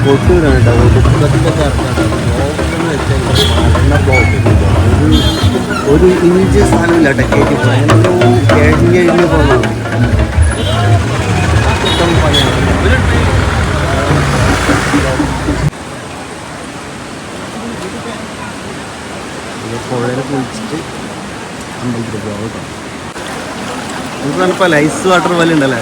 കൊട്ടൂരാണ് ഒരു ഇഞ്ച് സ്ഥലമില്ല ടെക്കേറ്റ് കഴിഞ്ഞ് കഴിഞ്ഞ് പോകുന്നതാണ് പുഴയിൽ കുളിച്ചിട്ട് അമ്പലത്തിൽ പോകാം കേട്ടോ. നമുക്ക് തണുപ്പല്ല, ഐസ് വാട്ടർ പോലെ ഉണ്ടല്ലേ.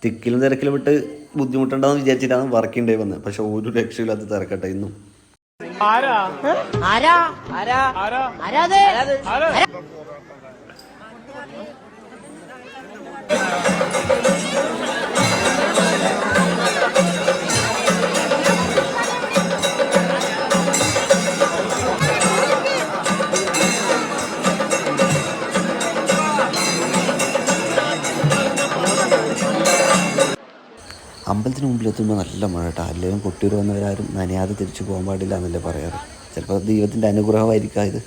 തിക്കിലും തിരക്കിലും വിട്ട് ബുദ്ധിമുട്ടുണ്ടാവും വിചാരിച്ചിട്ടാണ് വർക്കിംഗ് ഡേ വന്നത്. പക്ഷെ ഒരു രക്ഷയില്ലാത്ത തിരക്കട്ടെ ഇന്നും. അമ്പലത്തിന് മുമ്പിൽ എത്തുമ്പോൾ നല്ല മഴ കേട്ടോ. എല്ലാവരും കൊട്ടൂർ വന്നവരാരും നനയാതെ തിരിച്ചു പോകാൻ പാടില്ല എന്നല്ലേ പറയാറ്. ചിലപ്പോൾ ദൈവത്തിൻ്റെ അനുഗ്രഹമായിരിക്കാം ഇത്.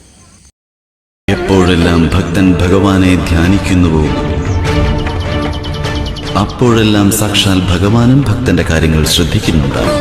എപ്പോഴെല്ലാം ഭക്തൻ ഭഗവാനെ ധ്യാനിക്കുന്നുവോ അപ്പോഴെല്ലാം സാക്ഷാൽ ഭഗവാനും ഭക്തന്റെ കാര്യങ്ങൾ ശ്രദ്ധിക്കുന്നുണ്ടാവും.